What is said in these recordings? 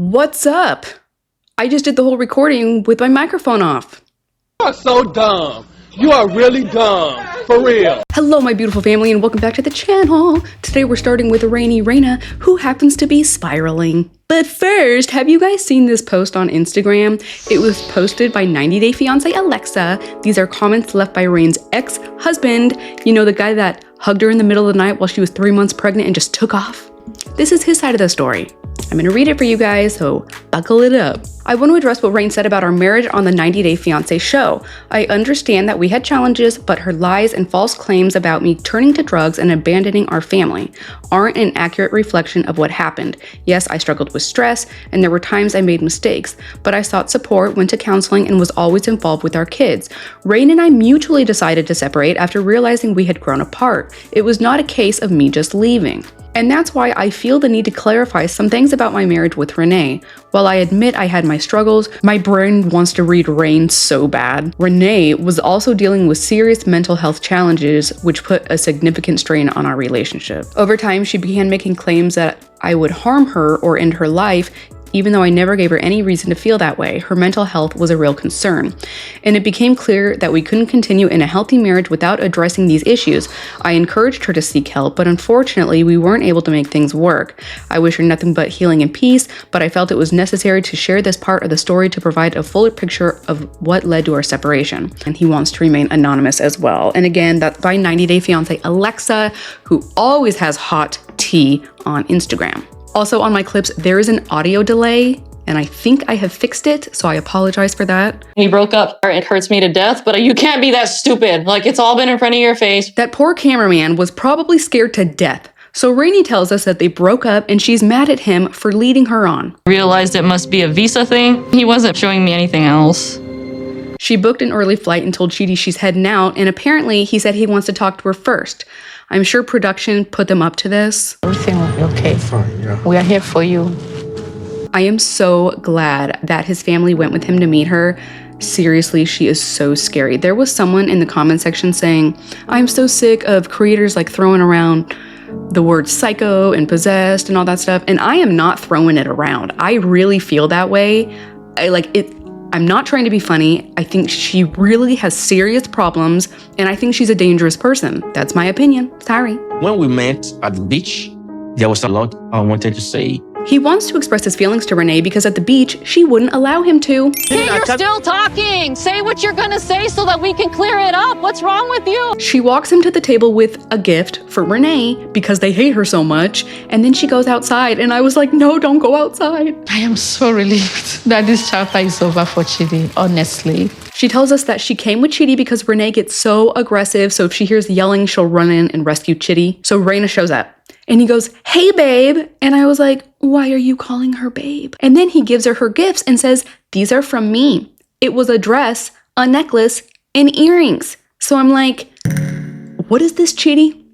What's up? I just did the whole recording with my microphone off. You are so dumb. You are really dumb. For real. Hello, my beautiful family, and welcome back to the channel. Today we're starting with Rayna, who happens to be spiraling. But first, have you guys seen this post on Instagram? It was posted by 90 Day Fiance Alexa. These are comments left by Rayne's ex-husband. You know, the guy that hugged her in the middle of the night while she was 3 months pregnant and just took off? This is his side of the story. I'm gonna read it for you guys, so buckle it up. I want to address what Rayne said about our marriage on the 90 Day Fiance show. I understand that we had challenges, but her lies and false claims about me turning to drugs and abandoning our family aren't an accurate reflection of what happened. Yes, I struggled with stress, and there were times I made mistakes, but I sought support, went to counseling, and was always involved with our kids. Rayne and I mutually decided to separate after realizing we had grown apart. It was not a case of me just leaving. And that's why I feel the need to clarify some things about my marriage with Renee. While I admit I had my struggles, my brain wants to read Rayne so bad. Renee was also dealing with serious mental health challenges, which put a significant strain on our relationship. Over time, she began making claims that I would harm her or end her life. Even though I never gave her any reason to feel that way, her mental health was a real concern. And it became clear that we couldn't continue in a healthy marriage without addressing these issues. I encouraged her to seek help, but unfortunately, we weren't able to make things work. I wish her nothing but healing and peace, but I felt it was necessary to share this part of the story to provide a fuller picture of what led to our separation. And he wants to remain anonymous as well. And again, that's by 90 Day Fiance Alexa, who always has hot tea on Instagram. Also on my clips, there is an audio delay, and I think I have fixed it, so I apologize for that. We broke up. It hurts me to death, but you can't be that stupid. Like, it's all been in front of your face. That poor cameraman was probably scared to death. So Rayne tells us that they broke up and she's mad at him for leading her on. Realized it must be a visa thing. He wasn't showing me anything else. She booked an early flight and told Chidi she's heading out, and apparently he said he wants to talk to her first. I'm sure production put them up to this. Everything will be okay. Fine, yeah. We are here for you. I am so glad that his family went with him to meet her. Seriously, she is so scary. There was someone in the comment section saying, I'm so sick of creators like throwing around the word psycho and possessed and all that stuff. And I am not throwing it around. I really feel that way. I'm not trying to be funny. I think she really has serious problems, and I think she's a dangerous person. That's my opinion. Sorry. When we met at the beach, there was a lot I wanted to say. He wants to express his feelings to Renee because at the beach, she wouldn't allow him to. Hey, you're still talking. Say what you're gonna say so that we can clear it up. What's wrong with you? She walks him to the table with a gift for Renee because they hate her so much, and then she goes outside, and I was like, no, don't go outside. I am so relieved that this chapter is over for Chidi, honestly. She tells us that she came with Chidi because Renee gets so aggressive, so if she hears yelling, she'll run in and rescue Chidi. So Rayna shows up. And he goes, hey, babe. And I was like, why are you calling her babe? And then he gives her gifts and says, these are from me. It was a dress, a necklace, and earrings. So I'm like, what is this, Chidi?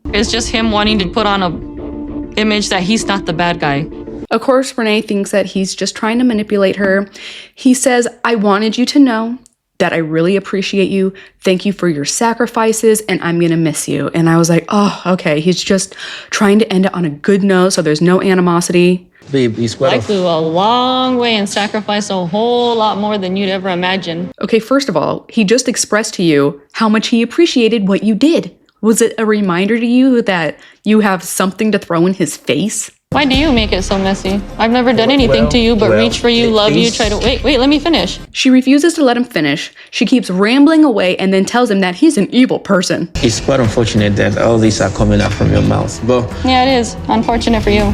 It's just him wanting to put on a image that he's not the bad guy. Of course, Renee thinks that he's just trying to manipulate her. He says, I wanted you to know that I really appreciate you. Thank you for your sacrifices, and I'm gonna miss you. And I was like, oh, okay. He's just trying to end it on a good note so there's no animosity. Babe, it's quite I flew a long way and sacrificed a whole lot more than you'd ever imagine. Okay, first of all, he just expressed to you how much he appreciated what you did. Was it a reminder to you that you have something to throw in his face? Why do you make it so messy? I've never done anything to you but reach for you, love you, try to... Wait, let me finish. She refuses to let him finish. She keeps rambling away and then tells him that he's an evil person. It's quite unfortunate that all these are coming out from your mouth. But Yeah, it is. Unfortunate for you.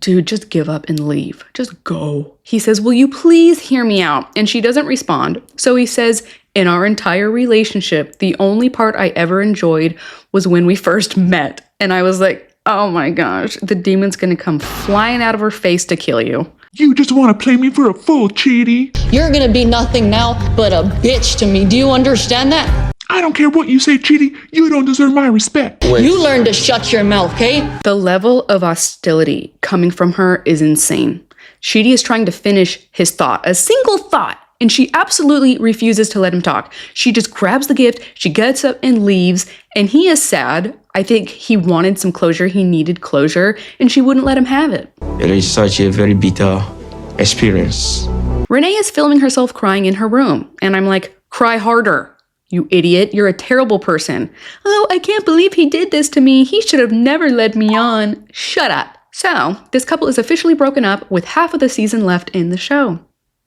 Dude, just give up and leave. Just go. He says, will you please hear me out? And she doesn't respond. So he says, in our entire relationship, the only part I ever enjoyed was when we first met. And I was like, oh my gosh, the demon's gonna come flying out of her face to kill you. You just want to play me for a fool, Chidi. You're gonna be nothing now but a bitch to me. Do you understand that? I don't care what you say, Chidi. You don't deserve my respect. You learn to shut your mouth, okay? The level of hostility coming from her is insane. Chidi is trying to finish his thought, a single thought, and she absolutely refuses to let him talk. She just grabs the gift, she gets up and leaves, and he is sad. I think he wanted some closure, he needed closure, and she wouldn't let him have it. it is such a very bitter experience. Renee is filming herself crying in her room, and I'm like, cry harder. You idiot, you're a terrible person. Oh, I can't believe he did this to me. He should have never led me on. Shut up. So, this couple is officially broken up with half of the season left in the show.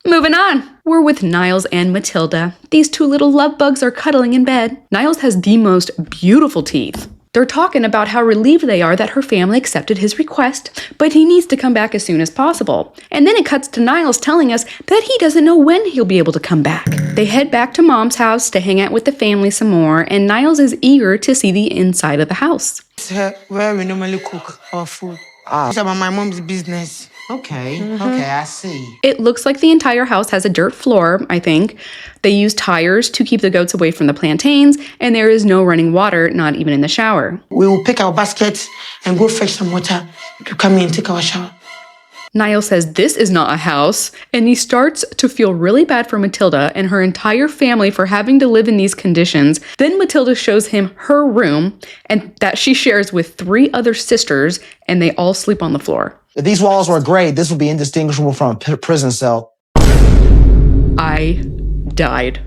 Moving on. We're with Niles and Matilda. These two little love bugs are cuddling in bed. Niles has the most beautiful teeth. They're talking about how relieved they are that her family accepted his request, but he needs to come back as soon as possible. And then it cuts to Niles telling us that he doesn't know when he'll be able to come back. They head back to Mom's house to hang out with the family some more, and Niles is eager to see the inside of the house. It's where we normally cook our food. It's about my mom's business. Okay, okay, I see. It looks like the entire house has a dirt floor, I think. They use tires to keep the goats away from the plantains, and there is no running water, not even in the shower. We will pick our baskets and go fetch some water to come in and take our shower. Niall says this is not a house, and he starts to feel really bad for Matilda and her entire family for having to live in these conditions. Then Matilda shows him her room, and that she shares with 3 other sisters, and they all sleep on the floor. If these walls were gray, this would be indistinguishable from a prison cell. I died.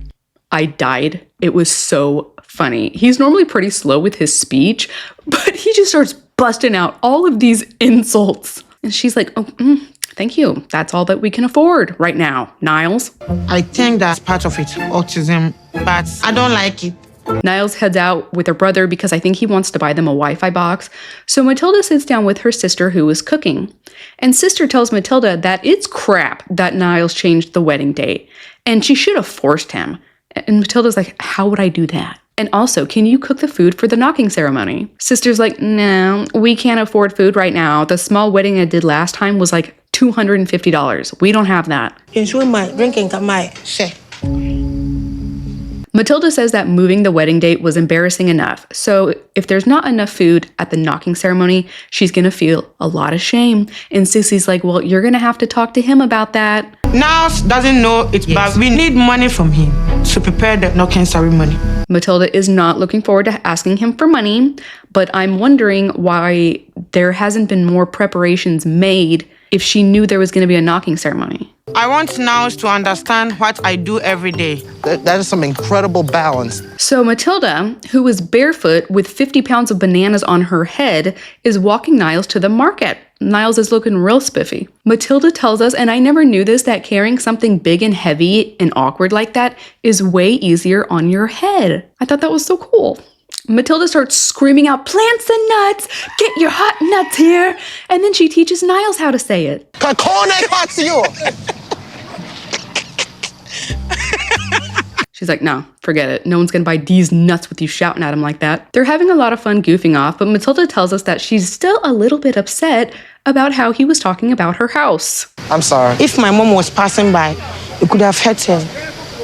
It was so funny. He's normally pretty slow with his speech, but he just starts busting out all of these insults. And she's like, oh, thank you. That's all that we can afford right now, Niles. I think that's part of it, autism, but I don't like it. Niles heads out with her brother because I think he wants to buy them a Wi-Fi box. So Matilda sits down with her sister who is cooking. And sister tells Matilda that it's crap that Niles changed the wedding date. And she should have forced him. And Matilda's like, how would I do that? And also, can you cook the food for the knocking ceremony? Sister's like, no, we can't afford food right now. The small wedding I did last time was like $250. We don't have that. Enjoy my drinking, my share. Matilda says that moving the wedding date was embarrassing enough. So if there's not enough food at the knocking ceremony, she's going to feel a lot of shame. And Sissy's like, well, you're going to have to talk to him about that. Niles doesn't know it, but we need money from him to prepare the knocking ceremony. Matilda is not looking forward to asking him for money, but I'm wondering why there hasn't been more preparations made if she knew there was going to be a knocking ceremony. I want Niles to understand what I do every day. That is some incredible balance. So Matilda, who is barefoot with 50 pounds of bananas on her head, is walking Niles to the market. Niles is looking real spiffy. Matilda tells us, and I never knew this, that carrying something big and heavy and awkward like that is way easier on your head. I thought that was so cool. Matilda starts screaming out, plants and nuts, get your hot nuts here. And then she teaches Niles how to say it. She's like, no, forget it. No one's gonna buy these nuts with you shouting at him like that. They're having a lot of fun goofing off, but Matilda tells us that she's still a little bit upset about how he was talking about her house. I'm sorry. If my mom was passing by, it could have hurt her.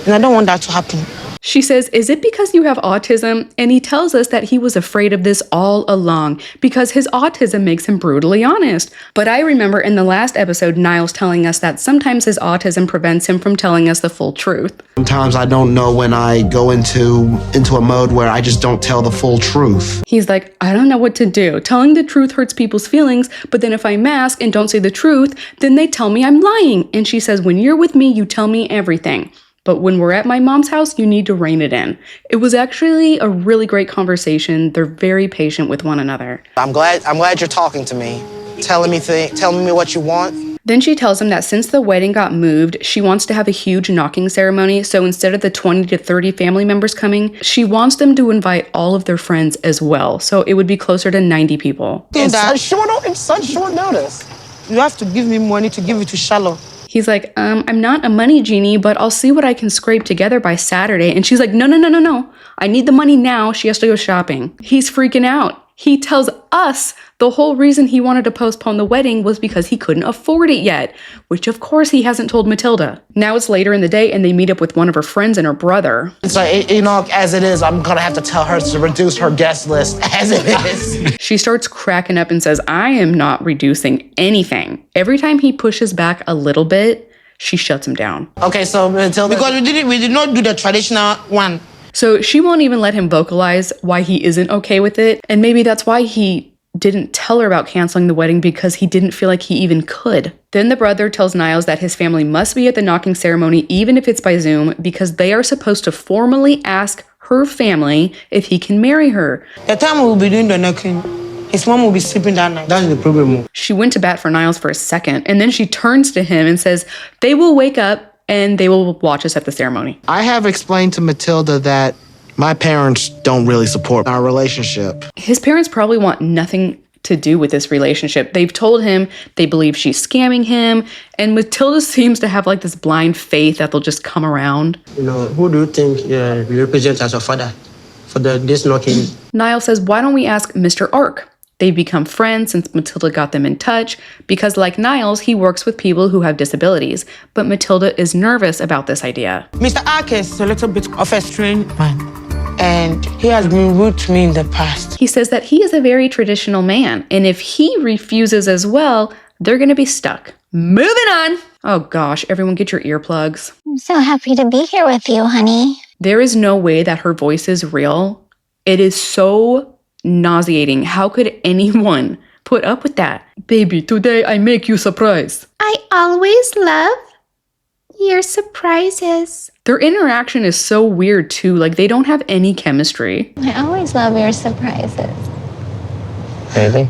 And I don't want that to happen. She says, is it because you have autism? And he tells us that he was afraid of this all along because his autism makes him brutally honest. But I remember in the last episode, Niles telling us that sometimes his autism prevents him from telling us the full truth. Sometimes I don't know when I go into a mode where I just don't tell the full truth. He's like, I don't know what to do. Telling the truth hurts people's feelings, but then if I mask and don't say the truth, then they tell me I'm lying. And she says, when you're with me, you tell me everything. But when we're at my mom's house, you need to rein it in. It was actually a really great conversation. They're very patient with one another. I'm glad you're talking to me, telling me what you want. Then she tells him that since the wedding got moved, she wants to have a huge knocking ceremony. So instead of the 20 to 30 family members coming, she wants them to invite all of their friends as well. So it would be closer to 90 people. In such short notice. You have to give me money to give it to Charlotte. He's like, I'm not a money genie, but I'll see what I can scrape together by Saturday. And she's like, no. I need the money now. She has to go shopping. He's freaking out. He tells us the whole reason he wanted to postpone the wedding was because he couldn't afford it yet, which of course he hasn't told Matilda. Now it's later in the day and they meet up with one of her friends and her brother. It's like, as it is, I'm gonna have to tell her to reduce her guest list as it is. She starts cracking up and says, I am not reducing anything. Every time he pushes back a little bit, she shuts him down. Okay, so Matilda... Because we did not do the traditional one. So she won't even let him vocalize why he isn't okay with it. And maybe that's why he didn't tell her about canceling the wedding because he didn't feel like he even could. Then the brother tells Niles that his family must be at the knocking ceremony even if it's by Zoom because they are supposed to formally ask her family if he can marry her. The time we'll be doing the knocking, his mom will be sleeping that night. That's the problem. She went to bat for Niles for a second, and then she turns to him and says, they will wake up and they will watch us at the ceremony. I have explained to Matilda that my parents don't really support our relationship. His parents probably want nothing to do with this relationship. They've told him they believe she's scamming him, and Matilda seems to have like this blind faith that they'll just come around. You know, who do you think will represent as a father for this knocking? Niles says, why don't we ask Mr. Ark? They've become friends since Matilda got them in touch because, like Niles, he works with people who have disabilities. But Matilda is nervous about this idea. Mr. Ark is a little bit of a strange man, and he has been rude to me in the past. He says that he is a very traditional man, and if he refuses as well, they're going to be stuck. Moving on! Oh gosh, everyone get your earplugs. I'm so happy to be here with you, honey. There is no way that her voice is real. It is so nauseating. How could anyone put up with that? Baby, today I make you surprise. I always love your surprises. Their interaction is so weird too. Like they don't have any chemistry. I always love your surprises. Really?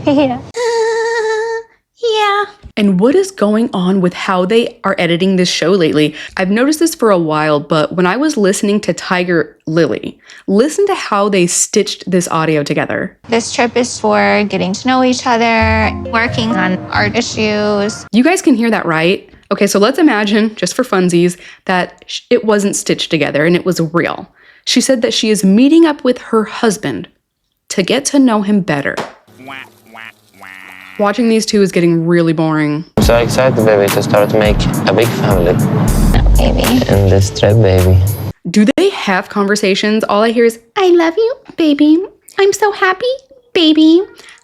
Yeah. Yeah. And what is going on with how they are editing this show lately? I've noticed this for a while, but when I was listening to Tigerlily, listen to how they stitched this audio together. This trip is for getting to know each other, working on our issues. You guys can hear that, right? Okay, so let's imagine, just for funsies, that it wasn't stitched together and it was real. She said that she is meeting up with her husband to get to know him better. Watching these two is getting really boring. I'm so excited, baby, to start to make a big family. No, baby. And this trip, baby. Do they have conversations? All I hear is, I love you, baby. I'm so happy, baby.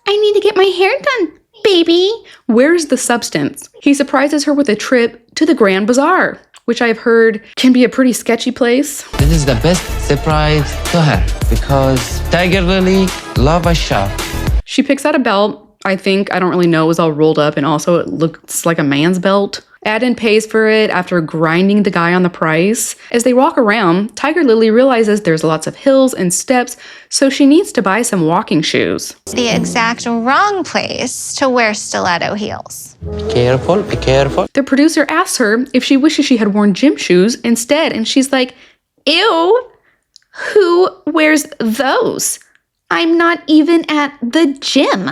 I need to get my hair done, baby. where's the substance? He surprises her with a trip to the Grand Bazaar, which I've heard can be a pretty sketchy place. This is the best surprise to her because Tigerlily love a shop. She picks out a belt. I don't really know, it was all rolled up, and also it looks like a man's belt. Adnan pays for it after grinding the guy on the price. As they walk around, Tigerlily realizes there's lots of hills and steps, so she needs to buy some walking shoes. It's the exact wrong place to wear stiletto heels. Be careful, be careful. The producer asks her if she wishes she had worn gym shoes instead, and she's like, ew, who wears those? I'm not even at the gym.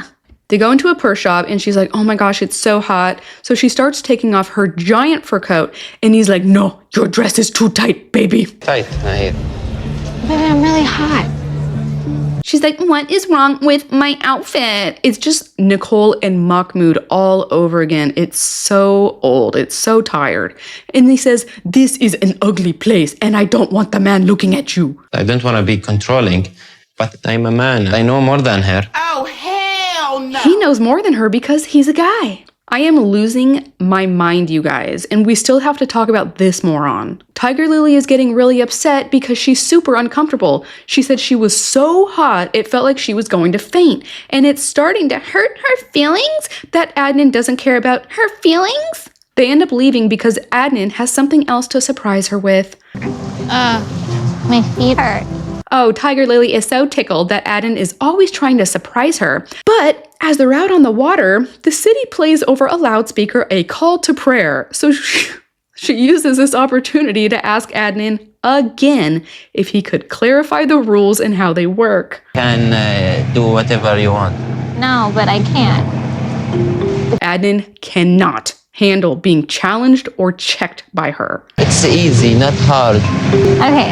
They go into a purse shop and she's like, oh my gosh, it's so hot. So she starts taking off her giant fur coat and he's like, no, your dress is too tight, baby. Tight, I hear. Baby, I'm really hot. She's like, what is wrong with my outfit? It's just Nicole and Mahmoud all over again. It's so old. It's so tired. And he says, this is an ugly place and I don't want the man looking at you. I don't want to be controlling, but I'm a man. I know more than her. Oh, hell no! He knows more than her because he's a guy. I am losing my mind, you guys, and we still have to talk about this moron. Tigerlily is getting really upset because she's super uncomfortable. She said she was so hot, it felt like she was going to faint, and it's starting to hurt her feelings that Adnan doesn't care about her feelings. They end up leaving because Adnan has something else to surprise her with. My feet hurt. Oh, Tigerlily is so tickled that Adnan is always trying to surprise her. But as they're out on the water, the city plays over a loudspeaker a call to prayer. So she uses this opportunity to ask Adnan again if he could clarify the rules and how they work. Can do whatever you want. No, but I can't. Adnan cannot handle being challenged or checked by her. It's easy, not hard. Okay,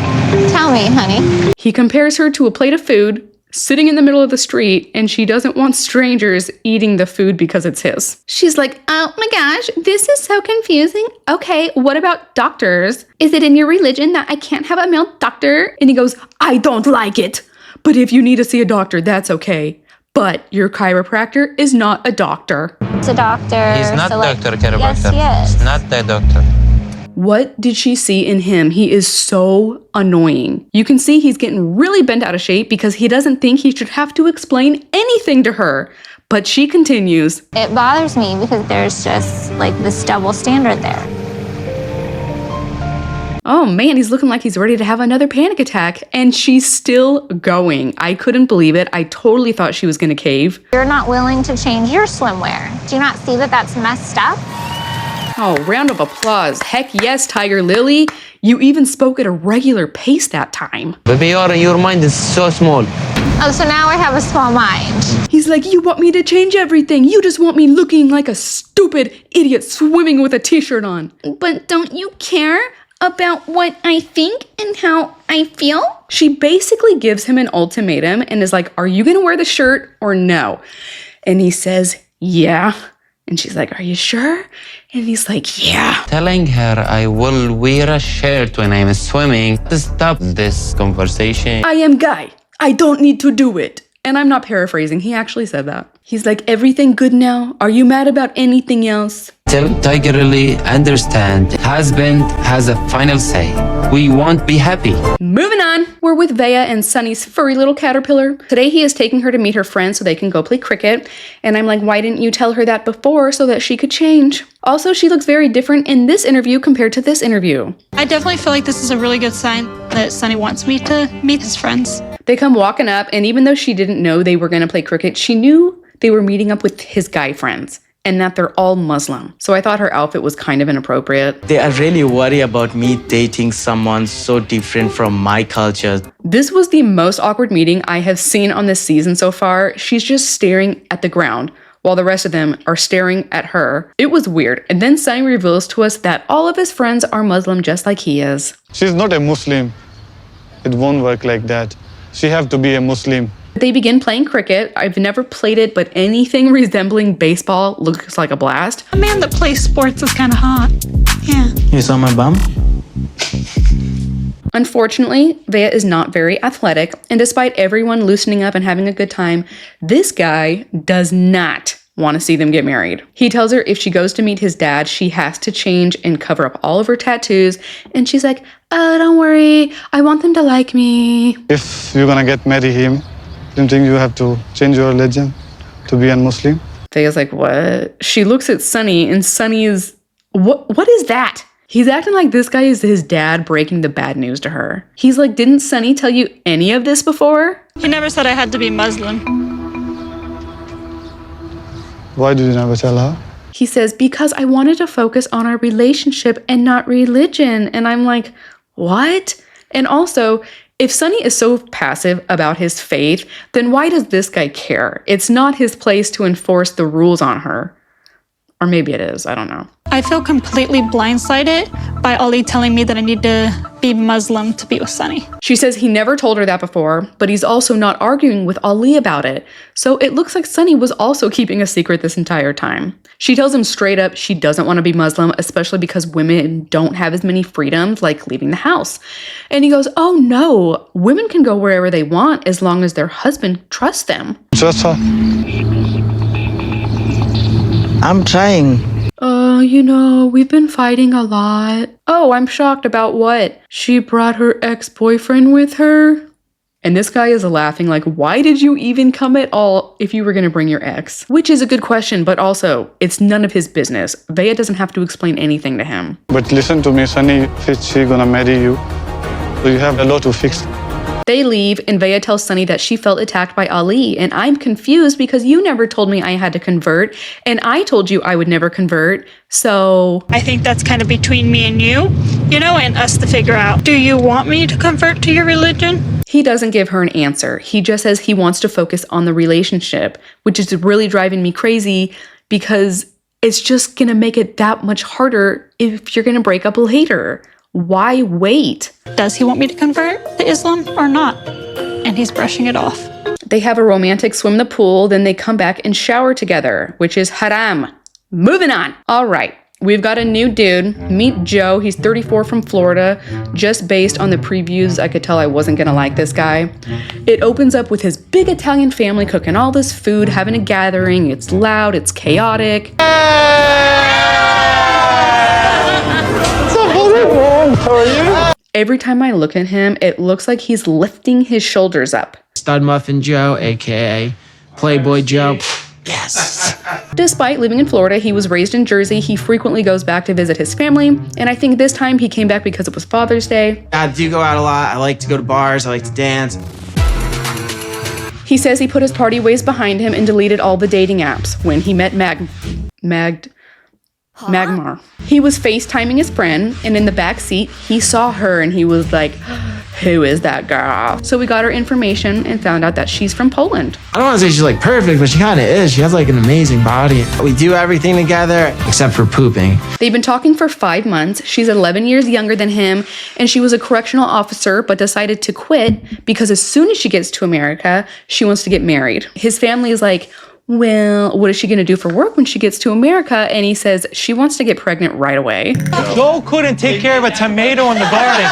tell me, honey. He compares her to a plate of food sitting in the middle of the street, and she doesn't want strangers eating the food because it's his. She's like, oh my gosh, this is so confusing. Okay, what about doctors? Is it in your religion that I can't have a male doctor? And he goes, I don't like it. But if you need to see a doctor, that's okay. But your chiropractor is not a doctor. It's a doctor. He's not so doctor, chiropractor. Yes, he is. He's not the doctor. What did she see in him? He is so annoying. You can see he's getting really bent out of shape because he doesn't think he should have to explain anything to her. But she continues. It bothers me because there's just like this double standard there. Oh man, he's looking like he's ready to have another panic attack, and she's still going. I couldn't believe it. I totally thought she was gonna cave. You're not willing to change your swimwear. Do you not see that that's messed up? Oh, round of applause. Heck yes, Tigerlily. You even spoke at a regular pace that time. Baby, your mind is so small. Oh, so now I have a small mind. He's like, you want me to change everything. You just want me looking like a stupid idiot swimming with a t-shirt on. But don't you care about what I think and how I feel? She basically gives him an ultimatum and is like, are you gonna wear the shirt or no? And he says, yeah. And she's like, are you sure? And he's like, yeah. Telling her I will wear a shirt when I'm swimming to stop this conversation. I am Guy. I don't need to do it. And I'm not paraphrasing. He actually said that. He's like, everything good now? Are you mad about anything else? Tell Tigerlily, understand, husband has a final say. We won't be happy. Moving on, we're with Veah and Sunny's furry little caterpillar. Today he is taking her to meet her friends so they can go play cricket. And I'm like, why didn't you tell her that before so that she could change? Also, she looks very different in this interview compared to this interview. I definitely feel like this is a really good sign that Sunny wants me to meet his friends. They come walking up, and even though she didn't know they were going to play cricket, she knew they were meeting up with his guy friends and that they're all Muslim. So I thought her outfit was kind of inappropriate. They are really worried about me dating someone so different from my culture. This was the most awkward meeting I have seen on this season so far. She's just staring at the ground while the rest of them are staring at her. It was weird. And then Sunny reveals to us that all of his friends are Muslim just like he is. She's not a Muslim. It won't work like that. She have to be a Muslim. They begin playing cricket. I've never played it, but anything resembling baseball looks like a blast. A man that plays sports is kind of hot. Yeah. You saw my bum? Unfortunately, Veah is not very athletic, and despite everyone loosening up and having a good time, this guy does not want to see them get married. He tells her if she goes to meet his dad, she has to change and cover up all of her tattoos, and she's like, oh, don't worry, I want them to like me. If you're gonna get married him, don't you think you have to change your religion to be a Muslim? Veah's like, what? She looks at Sunny, and Sunny is, what is that? He's acting like this guy is his dad breaking the bad news to her. He's like, didn't Sunny tell you any of this before? He never said I had to be Muslim. Why did you never tell her? He says, because I wanted to focus on our relationship and not religion. And I'm like, what? And also, if Sunny is so passive about his faith, then why does this guy care? It's not his place to enforce the rules on her. Or maybe it is, I don't know. I feel completely blindsided by Ali telling me that I need to be Muslim to be with Sunny. She says he never told her that before, but he's also not arguing with Ali about it. So it looks like Sunny was also keeping a secret this entire time. She tells him straight up she doesn't want to be Muslim, especially because women don't have as many freedoms like leaving the house. And he goes, oh no, women can go wherever they want as long as their husband trusts them. Trust her. I'm trying. You know, we've been fighting a lot. Oh, I'm shocked about what? She brought her ex-boyfriend with her? And this guy is laughing like, why did you even come at all if you were going to bring your ex? Which is a good question, but also, it's none of his business. Veah doesn't have to explain anything to him. But listen to me, Sunny, if she gonna marry you, so you have a lot to fix. They leave, and Veah tells Sunny that she felt attacked by Ali, and I'm confused because you never told me I had to convert, and I told you I would never convert, so... I think that's kind of between me and you, and us to figure out. Do you want me to convert to your religion? He doesn't give her an answer. He just says he wants to focus on the relationship, which is really driving me crazy because it's just gonna make it that much harder if you're gonna break up later. Why wait? Does he want me to convert to Islam or not? And he's brushing it off. They have a romantic swim in the pool, then they come back and shower together, which is haram. Moving on. All right, we've got a new dude. Meet Joe. He's 34 from Florida. Just based on the previews, I could tell I wasn't gonna like this guy. It opens up with his big Italian family cooking all this food, having a gathering. It's loud, it's chaotic. What's up, Every time I look at him, it looks like he's lifting his shoulders up. Stud Muffin Joe, aka Playboy Joe. Yes. Despite living in Florida, he was raised in Jersey. He frequently goes back to visit his family, and I think this time he came back because it was Father's Day. I do go out a lot. I like to go to bars. I like to dance. He says he put his party ways behind him and deleted all the dating apps when he met Magmar. He was FaceTiming his friend, and in the back seat, he saw her and he was like, who is that girl? So we got her information and found out that she's from Poland. I don't want to say she's like perfect, but she kind of is. She has like an amazing body. We do everything together except for pooping. They've been talking for 5 months. She's 11 years younger than him, and she was a correctional officer but decided to quit because as soon as she gets to America, she wants to get married. His family is like, well, what is she going to do for work when she gets to America? And he says she wants to get pregnant right away. Joe couldn't take care of a tomato in the garden.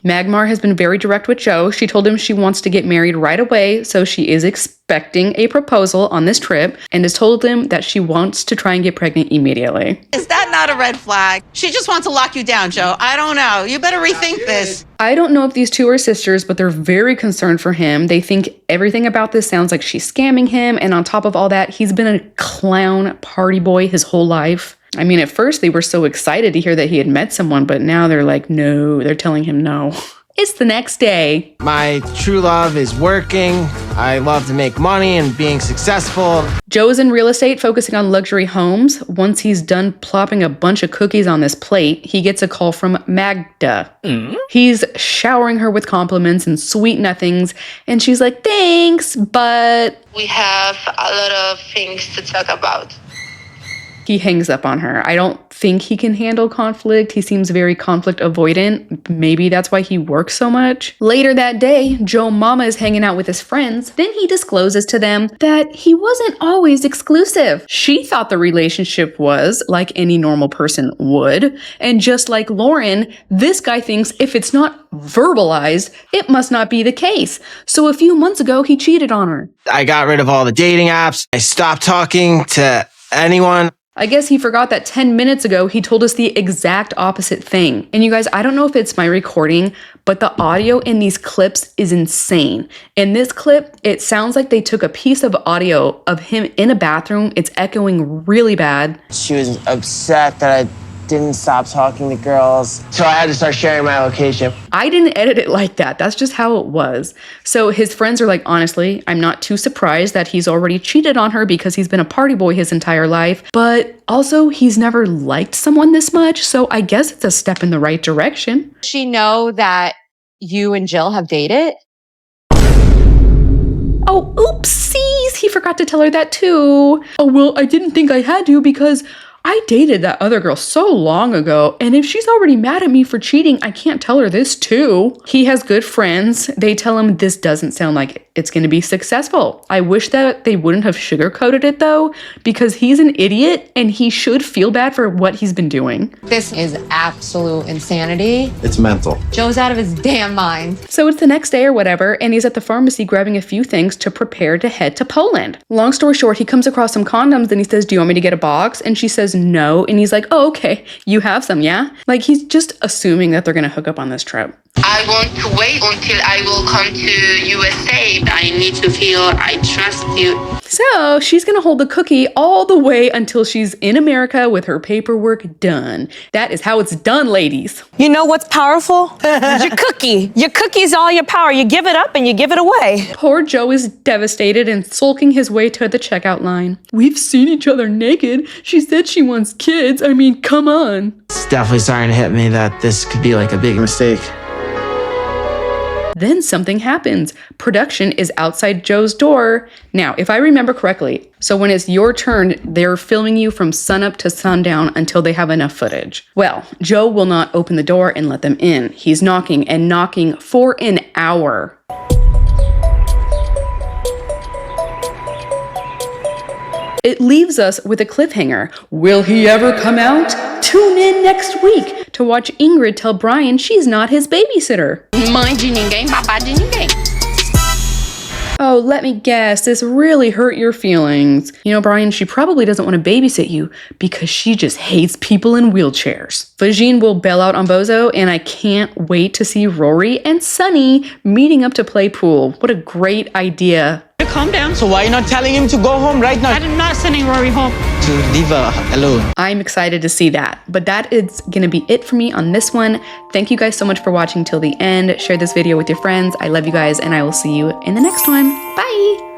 Magmar has been very direct with Joe. She told him she wants to get married right away, so she is expecting a proposal on this trip and has told him that she wants to try and get pregnant immediately. Is that not a red flag? She just wants to lock you down, Joe. I don't know. You better rethink this. I don't know if these two are sisters, but they're very concerned for him. They think everything about this sounds like she's scamming him, and on top of all that, he's been a clown party boy his whole life. I mean, at first they were so excited to hear that he had met someone, but now they're like, no, they're telling him no. It's the next day. My true love is working. I love to make money and being successful. Joe is in real estate, focusing on luxury homes. Once he's done plopping a bunch of cookies on this plate, he gets a call from Magda. He's showering her with compliments and sweet nothings, and she's like, thanks, but... we have a lot of things to talk about. He hangs up on her. I don't think he can handle conflict. He seems very conflict avoidant. Maybe that's why he works so much. Later that day, Joe Mama is hanging out with his friends. Then he discloses to them that he wasn't always exclusive. She thought the relationship was like any normal person would. And just like Loren, this guy thinks if it's not verbalized, it must not be the case. So a few months ago, he cheated on her. I got rid of all the dating apps. I stopped talking to anyone. I guess he forgot that 10 minutes ago, he told us the exact opposite thing. And you guys, I don't know if it's my recording, but the audio in these clips is insane. In this clip, it sounds like they took a piece of audio of him in a bathroom. It's echoing really bad. She was upset that I didn't stop talking to girls, so I had to start sharing my location. I didn't edit it like that. That's just how it was. So his friends are like, honestly, I'm not too surprised that he's already cheated on her because he's been a party boy his entire life. But also, he's never liked someone this much, so I guess it's a step in the right direction. Does she know that you and Jill have dated? Oh, oopsies! He forgot to tell her that too. Oh, well, I didn't think I had to because I dated that other girl so long ago, and if she's already mad at me for cheating, I can't tell her this too. He has good friends. They tell him this doesn't sound like it's going to be successful. I wish that they wouldn't have sugarcoated it though, because he's an idiot and he should feel bad for what he's been doing. This is absolute insanity. It's mental. Joe's out of his damn mind. So it's the next day or whatever, and he's at the pharmacy grabbing a few things to prepare to head to Poland. Long story short, he comes across some condoms and he says, do you want me to get a box? And she says no, and he's like, oh, okay, you have some, yeah? Like, he's just assuming that they're gonna hook up on this trip. I want to wait until I will come to USA. I need to feel I trust you. So she's gonna hold the cookie all the way until she's in America with her paperwork done. That is how it's done, ladies. You know what's powerful? Your cookie. Your cookie's all your power. You give it up and you give it away. Poor Joe is devastated and sulking his way to the checkout line. We've seen each other naked. She said she wants kids. I mean, come on. It's definitely starting to hit me that this could be like a big mistake. Then something happens. Production is outside Joe's door. Now, if I remember correctly, so when it's your turn, they're filming you from sunup to sundown until they have enough footage. Well, Joe will not open the door and let them in. He's knocking and knocking for an hour. It leaves us with a cliffhanger. Will he ever come out? Tune in next week to watch Ingrid tell Brian she's not his babysitter. Oh, let me guess, this really hurt your feelings. You know, Brian, she probably doesn't want to babysit you because she just hates people in wheelchairs. Vagine will bail out on Bozo, and I can't wait to see Rory and Sunny meeting up to play pool. What a great idea. Calm down. So why are you not telling him to go home right now? I'm not sending Rory home. To leave her alone. I'm excited to see that. But that is going to be it for me on this one. Thank you guys so much for watching till the end. Share this video with your friends. I love you guys, and I will see you in the next one. Bye!